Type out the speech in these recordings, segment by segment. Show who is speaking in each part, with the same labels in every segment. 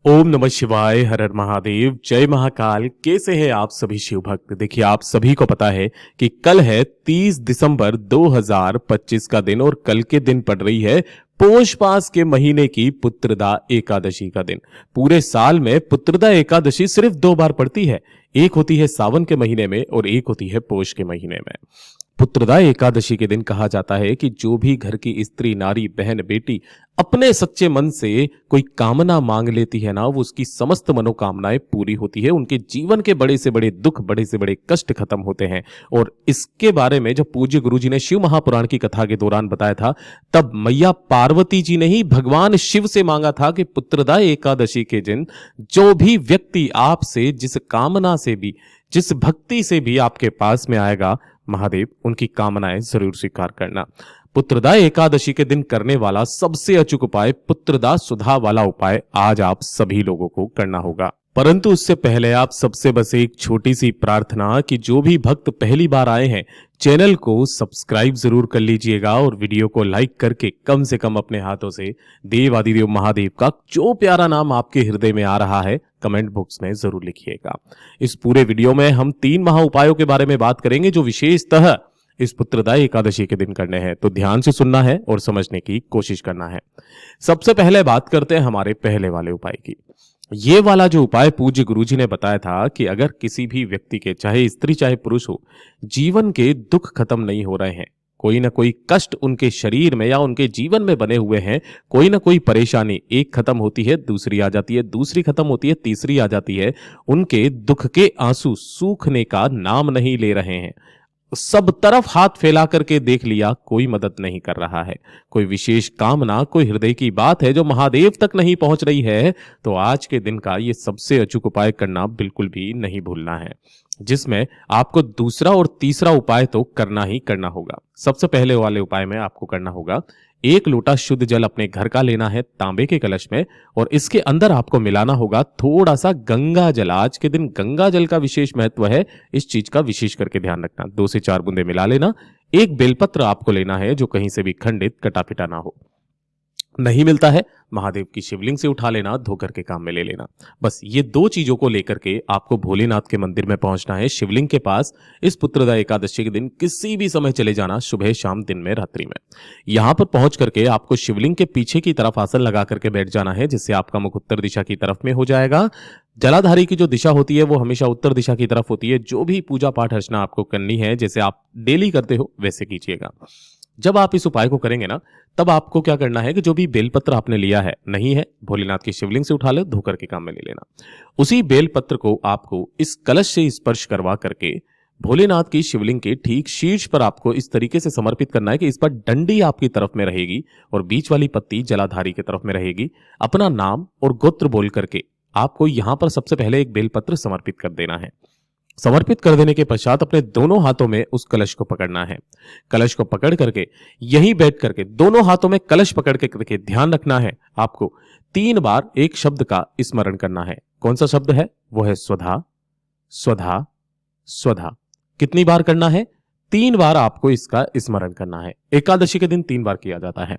Speaker 1: ओम नमः शिवाय, हर हर महादेव, जय महाकाल। कैसे हैं आप सभी शिव भक्त। देखिए, आप सभी को पता है कि कल है 30 दिसंबर 2025 का दिन और कल के दिन पड़ रही है पोष मास के महीने की पुत्रदा एकादशी का दिन। पूरे साल में पुत्रदा एकादशी सिर्फ 2 बार पड़ती है। एक होती है सावन के महीने में और एक होती है पोष के महीने में। पुत्रदा एकादशी के दिन कहा जाता है कि जो भी घर की स्त्री, नारी, बहन, बेटी अपने सच्चे मन से कोई कामना मांग लेती है ना, वो उसकी समस्त मनोकामनाएं पूरी होती है। उनके जीवन के बड़े से बड़े दुख, बड़े से बड़े कष्ट खत्म होते हैं। और इसके बारे में जब पूज्य गुरुजी ने शिव महापुराण की कथा के दौरान बताया था, तब मैया पार्वती जी ने ही भगवान शिव से मांगा था कि पुत्रदा एकादशी के दिन जो भी व्यक्ति आपसे जिस कामना से भी, जिस भक्ति से भी आपके पास में आएगा, महादेव उनकी कामनाएं जरूर स्वीकार करना। पुत्रदा एकादशी के दिन करने वाला सबसे अचूक उपाय पुत्रदा सुधा वाला उपाय आज आप सभी लोगों को करना होगा। परंतु उससे पहले आप सबसे बस एक छोटी सी प्रार्थना कि जो भी भक्त पहली बार आए हैं, चैनल को सब्सक्राइब जरूर कर लीजिएगा और वीडियो को लाइक करके कम से कम अपने हाथों से देव आदिदेव महादेव का जो प्यारा नाम आपके हृदय में आ रहा है कमेंट बॉक्स में जरूर लिखिएगा। इस पूरे वीडियो में हम 3 महा उपायों के बारे में बात करेंगे जो विशेषतः इस पुत्रदा एकादशी के दिन करने हैं, तो ध्यान से सुनना है और समझने की कोशिश करना है। सबसे पहले बात करते हैं हमारे पहले वाले उपाय की। ये वाला जो उपाय पूज्य गुरुजी ने बताया था कि अगर किसी भी व्यक्ति के, चाहे स्त्री चाहे पुरुष हो, जीवन के दुख खत्म नहीं हो रहे हैं, कोई ना कोई कष्ट उनके शरीर में या उनके जीवन में बने हुए हैं, कोई ना कोई परेशानी, एक खत्म होती है दूसरी आ जाती है, दूसरी खत्म होती है तीसरी आ जाती है, उनके दुख के आंसू सूखने का नाम नहीं ले रहे हैं, सब तरफ हाथ फैला करके देख लिया, कोई मदद नहीं कर रहा है, कोई विशेष कामना, कोई हृदय की बात है जो महादेव तक नहीं पहुंच रही है, तो आज के दिन का ये सबसे अचूक उपाय करना बिल्कुल भी नहीं भूलना है, जिसमें आपको दूसरा और तीसरा उपाय तो करना ही करना होगा। सबसे पहले वाले उपाय में आपको करना होगा 1 लोटा शुद्ध जल अपने घर का लेना है तांबे के कलश में, और इसके अंदर आपको मिलाना होगा थोड़ा सा गंगा जल। आज के दिन गंगा जल का विशेष महत्व है, इस चीज का विशेष करके ध्यान रखना। 2 से 4 बूंदे मिला लेना। 1 बेलपत्र आपको लेना है जो कहीं से भी खंडित कटा पिटा ना हो। नहीं मिलता है, महादेव की शिवलिंग से उठा लेना, धोकर के काम में ले लेना। बस ये 2 चीजों को लेकर के आपको भोलेनाथ के मंदिर में पहुंचना है, शिवलिंग के पास। इस पुत्रदा एकादशी के दिन किसी भी समय चले जाना, सुबह शाम दिन में रात्रि में। यहां पर पहुंच करके आपको शिवलिंग के पीछे की तरफ आसन लगा करके बैठ जाना है, जिससे आपका मुख उत्तर दिशा की तरफ में हो जाएगा। जलाधारी की जो दिशा होती है वो हमेशा उत्तर दिशा की तरफ होती है। जो भी पूजा पाठ अर्चना आपको करनी है, जैसे आप डेली करते हो वैसे कीजिएगा। जब आप इस उपाय को करेंगे ना, तब आपको क्या करना है कि जो भी बेलपत्र आपने लिया है, नहीं है भोलेनाथ की शिवलिंग से उठा लो, धोकर के काम में ले लेना। उसी बेलपत्र को आपको इस कलश से स्पर्श करवा करके भोलेनाथ की शिवलिंग के ठीक शीर्ष पर आपको इस तरीके से समर्पित करना है कि इस पर डंडी आपकी तरफ में रहेगी और बीच वाली पत्ती जलाधारी की तरफ में रहेगी। अपना नाम और गोत्र बोल करके आपको यहां पर सबसे पहले एक बेलपत्र समर्पित कर देना है। समर्पित कर देने के पश्चात अपने दोनों हाथों में उस कलश को पकड़ना है। कलश को पकड़ करके यहीं बैठ करके दोनों हाथों में कलश पकड़ के करके ध्यान रखना है, आपको 3 बार एक शब्द का स्मरण करना है। कौन सा शब्द है? वो है स्वधा, स्वधा, स्वधा। कितनी बार करना है? 3 बार आपको इसका स्मरण करना है। एकादशी के दिन 3 बार किया जाता है।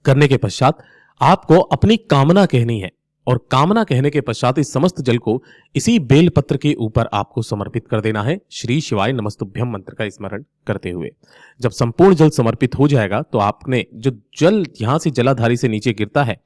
Speaker 1: करने के पश्चात आपको अपनी कामना कहनी है, और कामना कहने के पश्चात इस समस्त जल को इसी बेलपत्र के ऊपर आपको समर्पित कर देना है, श्री शिवाय नमस्तुभ्यम मंत्र का स्मरण करते हुए। जब संपूर्ण जल समर्पित हो जाएगा तो आपने जो जल यहां से जलाधारी से नीचे गिरता है,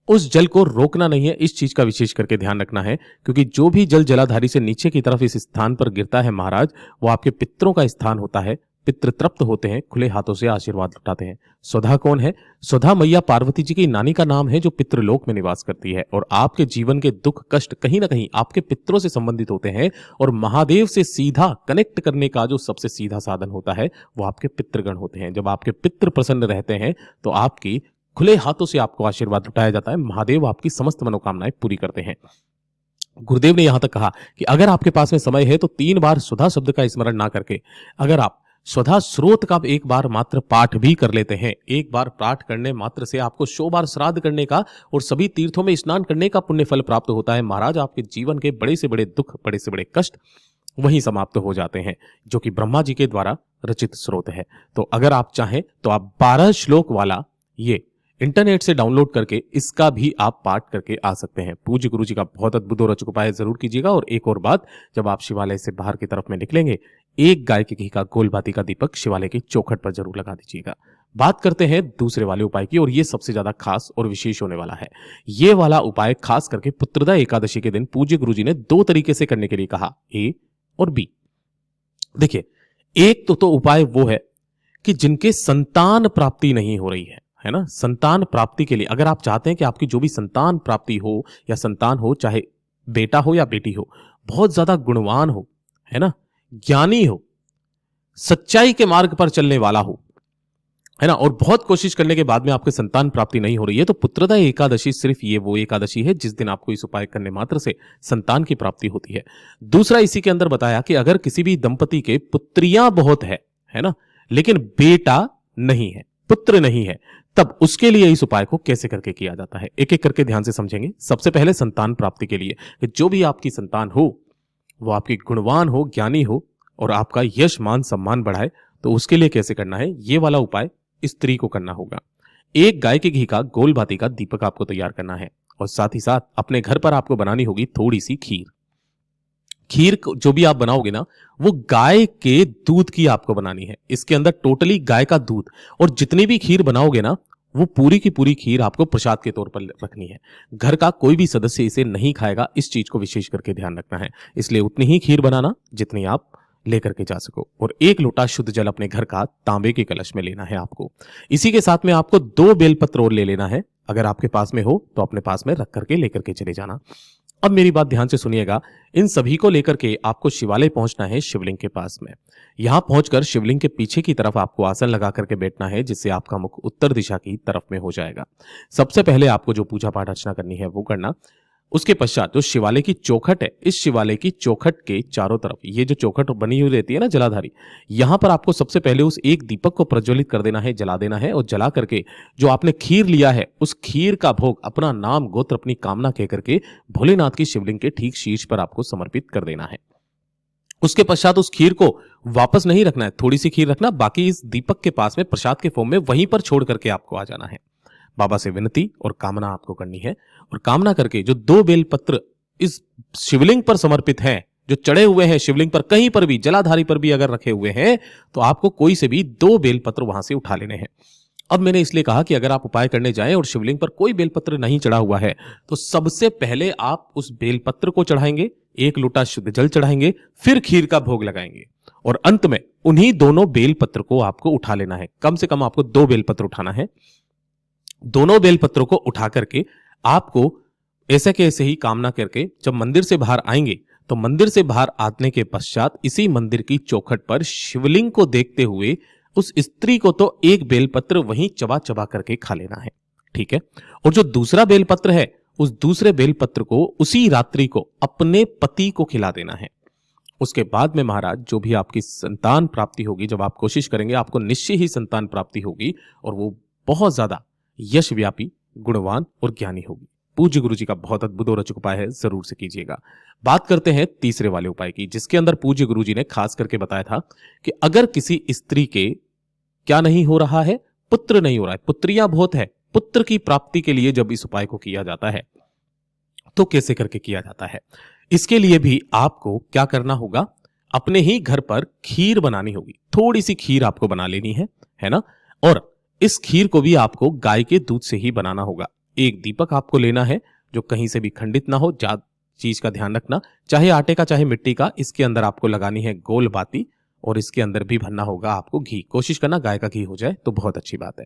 Speaker 1: उस जल को रोकना नहीं है। इस चीज का विशेष करके ध्यान रखना है, क्योंकि जो भी जल जलाधारी से नीचे की तरफ इस स्थान पर गिरता है महाराज, वो आपके पितरों का स्थान होता है। पितृ तृप्त होते हैं, खुले हाथों से आशीर्वाद लुटाते हैं। स्वधा कौन है? स्वधा मैया पार्वती जी की नानी का नाम है, जो पितृलोक में निवास करती है, और आपके जीवन के दुख कष्ट कहीं ना कहीं आपके पितरों से संबंधित होते हैं, और महादेव से सीधा कनेक्ट करने का जो सबसे सीधा साधन होता है वो आपके पितृगण होते हैं। जब आपके पितृ प्रसन्न रहते हैं तो आपकी खुले हाथों से आपको आशीर्वाद लुटाया जाता है। महादेव आपकी समस्त मनोकामनाएं पूरी करते हैं। गुरुदेव ने यहां तक कहा कि अगर आपके पास में समय है तो 3 बार सुधा शब्द का स्मरण ना करके, अगर आप स्वधा स्रोत का एक बार मात्र पाठ भी कर लेते हैं, एक बार पाठ करने मात्र से आपको 100 बार श्राद्ध करने का और सभी तीर्थों में स्नान करने का पुण्य फल प्राप्त होता है। महाराज आपके जीवन के बड़े से बड़े दुख, बड़े से बड़े कष्ट वहीं समाप्त हो जाते हैं, जो कि ब्रह्मा जी के द्वारा रचित स्रोत है। तो अगर आप चाहें तो आप 12 श्लोक वाला ये इंटरनेट से डाउनलोड करके इसका भी आप पाठ करके आ सकते हैं। पूज्य गुरु जी का बहुत अद्भुत और अचूक उपाय जरूर कीजिएगा। और एक और बात, जब आप शिवालय से बाहर की तरफ में निकलेंगे, एक गाय के घी का गोल बाती का दीपक शिवालय की चौखट पर जरूर लगा दीजिएगा। बात करते हैं दूसरे वाले उपाय की, और ये सबसे ज्यादा खास और विशेष होने वाला है। ये वाला उपाय खास करके पुत्रदा एकादशी के दिन पूज्य गुरु जी ने दो तरीके से करने के लिए कहा, ए और बी। देखिए, एक तो उपाय वो है कि जिनके संतान प्राप्ति नहीं हो रही है ना, संतान प्राप्ति के लिए अगर आप चाहते हैं कि आपकी जो भी संतान प्राप्ति हो या संतान हो, चाहे बेटा हो या बेटी हो, बहुत ज्यादा गुणवान हो, है ना, ज्ञानी हो, सच्चाई के मार्ग पर चलने वाला हो, है ना, और बहुत कोशिश करने के बाद में आपके संतान प्राप्ति नहीं हो रही है, तो पुत्रदा एकादशी सिर्फ ये वो एकादशी है जिस दिन आपको इस उपाय करने मात्र से संतान की प्राप्ति होती है। दूसरा इसी के अंदर बताया कि अगर किसी भी दंपति के पुत्रियां बहुत है ना, लेकिन बेटा नहीं है, पुत्र नहीं है, तब उसके लिए इस उपाय को कैसे करके किया जाता है, एक एक करके ध्यान से समझेंगे। सबसे पहले संतान प्राप्ति के लिए, कि जो भी आपकी संतान हो वो आपकी गुणवान हो, ज्ञानी हो और आपका यश मान सम्मान बढ़ाए, तो उसके लिए कैसे करना है, ये वाला उपाय स्त्री को करना होगा। एक गाय के घी का गोल बाती का दीपक आपको तैयार करना है, और साथ ही साथ अपने घर पर आपको बनानी होगी थोड़ी सी खीर। खीर जो भी आप बनाओगे ना, वो गाय के दूध की आपको बनानी है। इसके अंदर टोटली गाय का दूध, और जितनी भी खीर बनाओगे ना, वो पूरी की पूरी खीर आपको प्रसाद के तौर पर रखनी है। घर का कोई भी सदस्य इसे नहीं खाएगा, इस चीज को विशेष करके ध्यान रखना है। इसलिए उतनी ही खीर बनाना जितनी आप लेकर के जा सको, और एक लोटा शुद्ध जल अपने घर का तांबे के कलश में लेना है आपको। इसी के साथ में आपको 2 बेलपत्र और ले लेना है, अगर आपके पास में हो तो अपने पास में रख करके लेकर के चले जाना। अब मेरी बात ध्यान से सुनिएगा, इन सभी को लेकर के आपको शिवालय पहुंचना है, शिवलिंग के पास में। यहां पहुंचकर शिवलिंग के पीछे की तरफ आपको आसन लगा करके बैठना है, जिससे आपका मुख उत्तर दिशा की तरफ में हो जाएगा। सबसे पहले आपको जो पूजा पाठ अर्चना करनी है वो करना। उसके पश्चात जो शिवालय की चौखट है, इस शिवालय की चौखट के चारों तरफ ये जो चौखट बनी हुई रहती है ना जलाधारी, यहां पर आपको सबसे पहले उस एक दीपक को प्रज्वलित कर देना है, जला देना है, और जला करके जो आपने खीर लिया है उस खीर का भोग अपना नाम गोत्र अपनी कामना कह करके भोलेनाथ की शिवलिंग के ठीक शीर्ष पर आपको समर्पित कर देना है। उसके पश्चात उस खीर को वापस नहीं रखना है, थोड़ी सी खीर रखना, बाकी इस दीपक के पास में प्रसाद के फॉर्म में वहीं पर छोड़ करके आपको आ जाना है। बाबा से विनती और कामना आपको करनी है, और कामना करके जो 2 बेलपत्र इस शिवलिंग पर समर्पित हैं, जो चढ़े हुए हैं शिवलिंग पर, कहीं पर भी जलाधारी पर भी अगर रखे हुए हैं, तो आपको कोई से भी 2 बेलपत्र वहां से उठा लेने हैं। अब मैंने इसलिए कहा कि अगर आप उपाय करने जाएं और शिवलिंग पर कोई बेलपत्र नहीं चढ़ा हुआ है, तो सबसे पहले आप उस बेलपत्र को चढ़ाएंगे, 1 लोटा शुद्ध जल चढ़ाएंगे, फिर खीर का भोग लगाएंगे, और अंत में उन्हीं दोनों बेलपत्र को आपको उठा लेना है। कम से कम आपको 2 बेलपत्र उठाना है। दोनों बेलपत्रों को उठा करके आपको ऐसे के ऐसे ही कामना करके जब मंदिर से बाहर आएंगे, तो मंदिर से बाहर आने के पश्चात इसी मंदिर की चौखट पर शिवलिंग को देखते हुए उस स्त्री को तो एक बेलपत्र वहीं चबा चबा करके खा लेना है, ठीक है। और जो दूसरा बेलपत्र है, उस दूसरे बेलपत्र को उसी रात्रि को अपने पति को खिला देना है। उसके बाद में महाराज जो भी आपकी संतान प्राप्ति होगी, जब आप कोशिश करेंगे आपको निश्चय ही संतान प्राप्ति होगी, और वो बहुत ज्यादा यश व्यापी, गुणवान और ज्ञानी होगी। पूज्य गुरु जी का बहुत अद्भुत और अचूक उपाय है, जरूर से कीजिएगा। बात करते हैं तीसरे वाले उपाय की, जिसके अंदर पूज्य गुरु जी ने खास करके बताया था कि अगर किसी स्त्री के क्या नहीं हो रहा है, पुत्र नहीं हो रहा है, पुत्रियां बहुत है, पुत्र की प्राप्ति के लिए जब इस उपाय को किया जाता है तो कैसे करके किया जाता है। इसके लिए भी आपको क्या करना होगा, अपने ही घर पर खीर बनानी होगी। थोड़ी सी खीर आपको बना लेनी है ना, और इस खीर को भी आपको गाय के दूध से ही बनाना होगा। एक दीपक आपको लेना है जो कहीं से भी खंडित ना हो, चीज का ध्यान रखना, चाहे आटे का चाहे मिट्टी का। इसके अंदर आपको लगानी है गोल बाती, और इसके अंदर भी भरना होगा आपको घी। कोशिश करना गाय का घी हो जाए तो बहुत अच्छी बात है।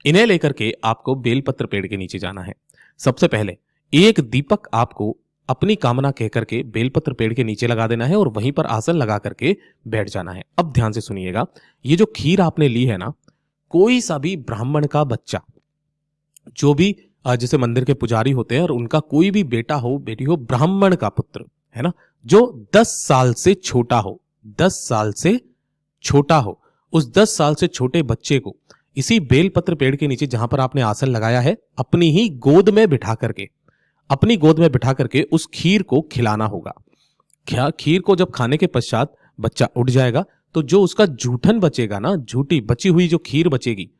Speaker 1: इन्हें लेकर के आपको बेलपत्र पेड़ के नीचे जाना है। सबसे पहले एक दीपक आपको अपनी कामना कह करके बेलपत्र पेड़ के नीचे लगा देना है, और वहीं पर आसन लगा करके बैठ जाना है। अब ध्यान से सुनिएगा, ये जो खीर आपने ली है ना, कोई सा भी ब्राह्मण का बच्चा, जो भी जैसे मंदिर के पुजारी होते हैं, और उनका कोई भी बेटा हो बेटी हो, ब्राह्मण का पुत्र है ना, जो 10 साल से छोटा हो, 10 साल से छोटा हो, उस 10 साल से छोटे बच्चे को इसी बेलपत्र पेड़ के नीचे जहां पर आपने आसन लगाया है, अपनी ही गोद में बिठा करके, अपनी गोद में बिठा करके उस खीर को खिलाना होगा। क्या खीर को जब खाने के पश्चात बच्चा उठ जाएगा, तो जो उसका जूठन बचेगा ना, झूठी बची हुई जो खीर बचेगी,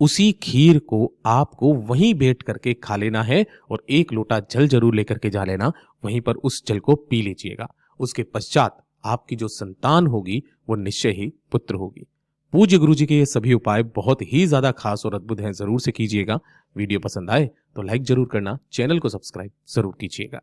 Speaker 1: उसी खीर को आपको वहीं बैठ करके खा लेना है और एक लोटा जल जरूर लेकर के जा लेना, वहीं पर उस जल को पी लीजिएगा। उसके पश्चात आपकी जो संतान होगी वो निश्चय ही पुत्र होगी। पूज्य गुरु जी के ये सभी उपाय बहुत ही ज्यादा खास और अद्भुत हैं, जरूर से कीजिएगा। वीडियो पसंद आए तो लाइक जरूर करना, चैनल को सब्सक्राइब जरूर कीजिएगा।